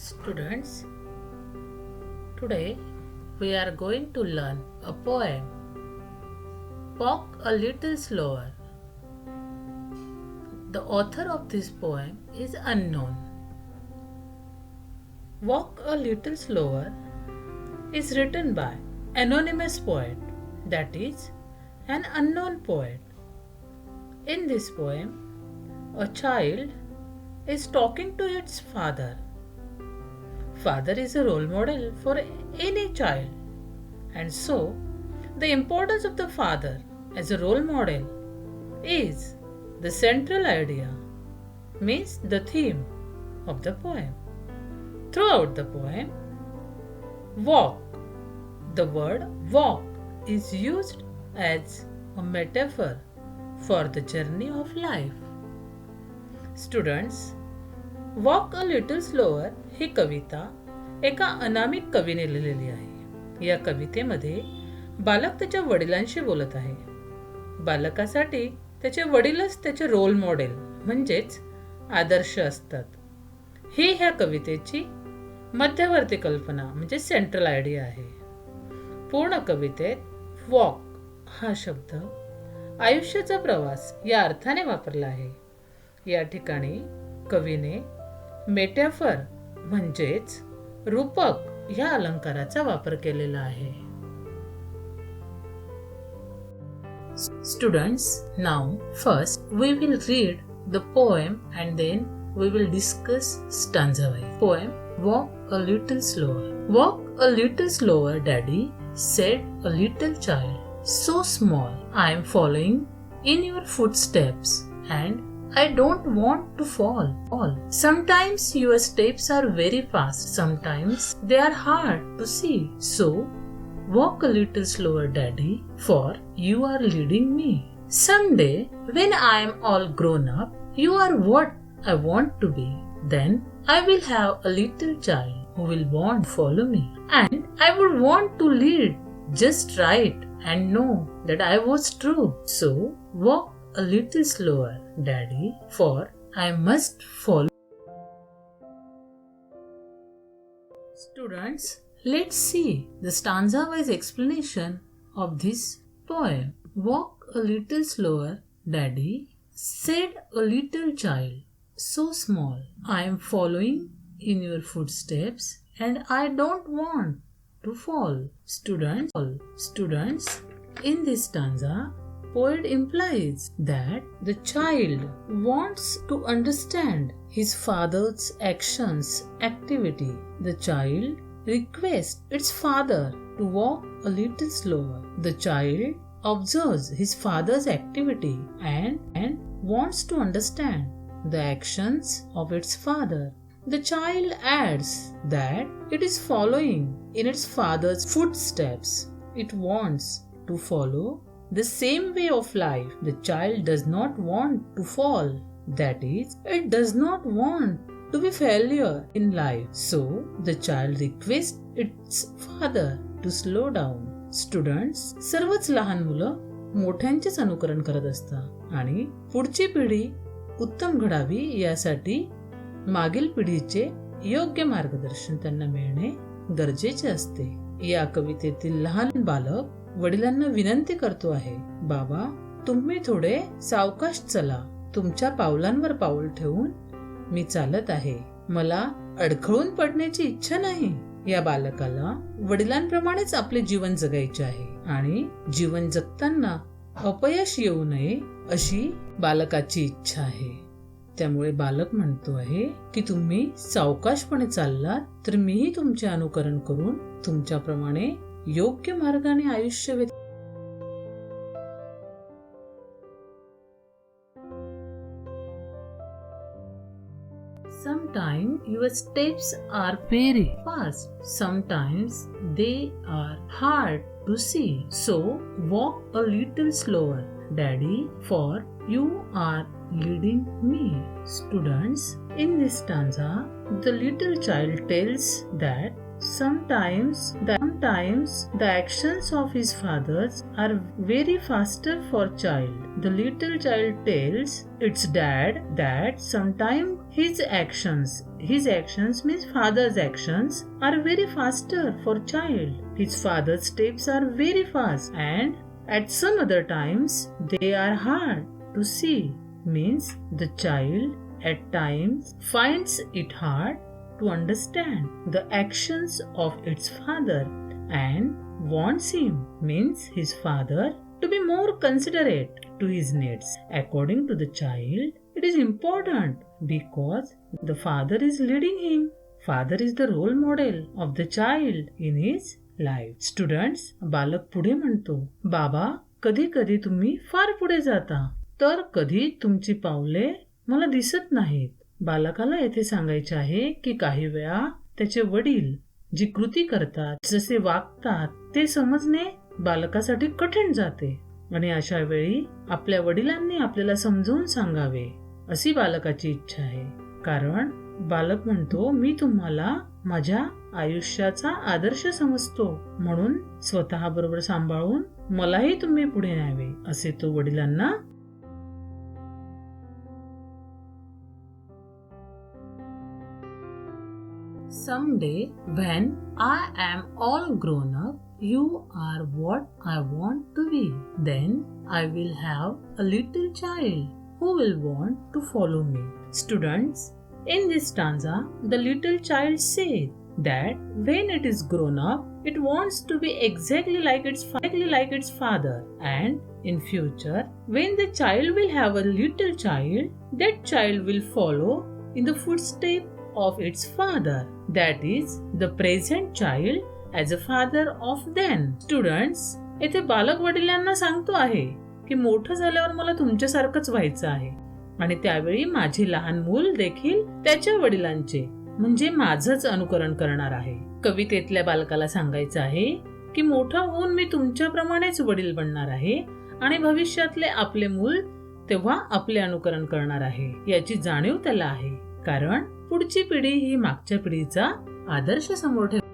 Students, today we are going to learn a poem. Walk a little slower. The author of this poem is unknown. Walk a little slower is written by anonymous poet, that is, an unknown poet. In this poem, a child is talking to its father. Father is a role model for any child, and so the importance of the father as a role model is the central idea, means the theme of the poem. Throughout the poem, walk, the word walk is used as a metaphor for the journey of life. Students, walk a little slower ही कविता एका अनामिक कवीने लिहिलेली आहे. या कवितेमध्ये बालक त्याच्या वडिलांशी बोलत आहे. बालकासाठी त्याचे वडीलच त्याचे रोल मॉडेल म्हणजेच आदर्श असतात. ही ह्या कवितेची मध्यवर्ती कल्पना म्हणजे सेंट्रल आयडिया आहे. पूर्ण कवितेत वॉक हा शब्द आयुष्याचा प्रवास या अर्थाने वापरला आहे. या ठिकाणी कवीने मेटाफर म्हणजेच रूपक ह्या अलंकाराचा वापर केलेला आहे. Students, now first we will read the poem and then we will discuss stanza wise. Poem Walk a little slower. Walk a little slower, Daddy, said a little child. So small, I am following in your footsteps and I don't want to fall. Sometimes your steps are very fast. Sometimes they are hard to see. So, walk a little slower, Daddy, for you are leading me. Someday, when I am all grown up, you are what I want to be. Then, I will have a little child who will want to follow me. And I would want to lead just right and know that I was true. So, walk a little slower, Daddy, for I must follow. Students, let's see the stanza-wise explanation of this poem. Walk a little slower, Daddy, said a little child, so small. I am following in your footsteps and I don't want to fall. Students, in this stanza, poet implies that the child wants to understand his father's actions, activity. The child requests its father to walk a little slower. The child observes his father's activity and wants to understand the actions of its father. The child adds that it is following in its father's footsteps. It wants to follow the same way of life. The child does not want to fall. That is, it does not want to be failure in life. So, the child requests its father to slow down. Students, सर्वच लहान मुलं मोठ्यांचेच अनुकरण करत असतात आणि पुढची पिढी उत्तम घडावी यासाठी मागील पिढीचे योग्य मार्गदर्शन त्यांना मिळणे गरजेचे असते. या कवितेतील लहान बालक वडिलांना विनंती करतो आहे, बाबा तुम्ही थोडे सावकाश चला. तुमच्या पावलांवर पाऊल ठेवून मी चालत आहे. मला अडखळून पडण्याची इच्छा नाही. या बालकाला वडिलांप्रमाणेच आपले जीवन जगायचे आहे आणि जीवन जगताना अपयश येऊ नये अशी बालकाची इच्छा आहे. त्यामुळे बालक म्हणतो आहे की तुम्ही सावकाशपणे चाललात तर मीही तुमचे अनुकरण करून तुमच्याप्रमाणे योग्य मार्गाने आयुष्य Sometimes your steps are very fast. Sometimes they are hard to see. So walk a little slower, Daddy, for you are leading me. Students, in this stanza, the little child tells that Sometimes the actions of his fathers are very faster for child. The little child tells its dad that sometimes his actions means father's actions, are very faster for child. His father's steps are very fast, and at some other times they are hard to see, means the child at times finds it hard to understand the actions of its father and wants him, means his father, to be more considerate to his needs. According to the child, it is important because the father is leading him. Father is the role model of the child in his life. Students, बालक पुढे म्हणतो, बाबा, कधी कधी तुम्ही फार पुढे जाता, तर कधी तुमची पावले मला दिसत नाहीत. बालकाला येथे सांगायचे आहे की काही वेळा त्याचे वडील जी कृती करतात, जसे वागतात, ते समजणे बालकासाठी कठीण जाते आणि अशा वेळी आपल्या वडिलांनी आपल्याला समजावून सांगावे अशी बालकाची इच्छा आहे. कारण बालक म्हणतो, मी तुम्हाला माझ्या आयुष्याचा आदर्श समजतो, म्हणून स्वतः बरोबर सांभाळून मलाही तुम्ही पुढे न्यावे असे तो वडिलांना Someday, when I am all grown up, you are what I want to be. Then I will have a little child who will want to follow me. Students, in this stanza, the little child says that when it is grown up, it wants to be exactly like its father. And in future, when the child will have a little child, that child will follow in the footsteps of its father. That is, the present child as a father of then. Students, येथे बालक वडिलांना सांगतो आहे की मोठं झाल्यावर मला तुमच्यासारखंच व्हायचं आहे आणि त्यावेळी माझे लहान मूल देखील त्याच्या वडिलांचे म्हणजे माझंच अनुकरण करणार आहे. कवितेतल्या बालकाला सांगायचं आहे की मोठा होऊन मी तुमच्याप्रमाणेच वडील बनणार आहे आणि भविष्यातले आपले मूल तेव्हा आपले अनुकरण करणार आहे याची जाणीव त्याला आहे. कारण पुढची पिढी ही मागच्या पिढीचा आदर्श समोर ठेवते.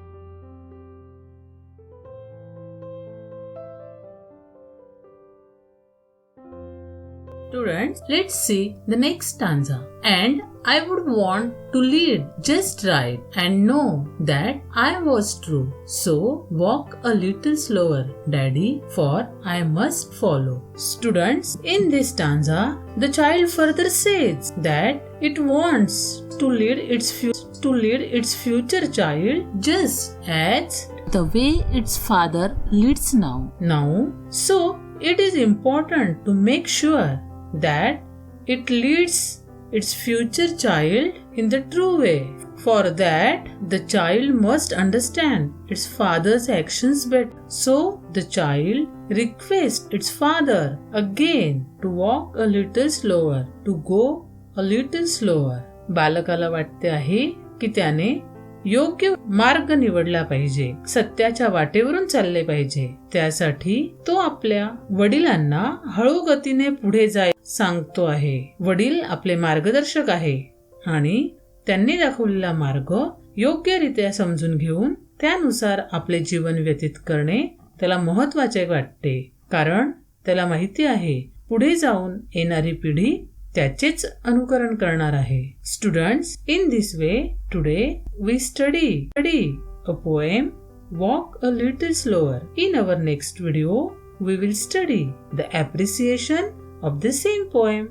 Students, let's see the next stanza. And I would want to lead just right and know that I was true. So walk a little slower, Daddy, for I must follow. Students, in this stanza, the child further says that it wants to lead its future child just as the way its father leads now. So it is important to make sure that it leads its future child in the true way. For that, the child must understand its father's actions better. So, the child requests its father again to walk a little slower, to go a little slower. बालकाला वाटते आहे की त्याने योग्य मार्ग निवडला पाहिजे, सत्याच्या वाटेवरून चालले पाहिजे. त्यासाठी तो आपल्या वडिलांना हळू गतीने पुढे जाय सांगतो आहे. वडील आपले मार्गदर्शक आहे आणि त्यांनी दाखवलेला मार्ग योग्यरित्या समजून घेऊन त्यानुसार आपले जीवन व्यतीत करणे त्याला महत्त्वाचे वाटते. कारण त्याला माहिती आहे पुढे जाऊन येणारी पिढी त्याचेच अनुकरण करणार आहे. Students, in this way, today we study a poem, Walk a Little Slower. In our next video, we will study the appreciation of the same poem.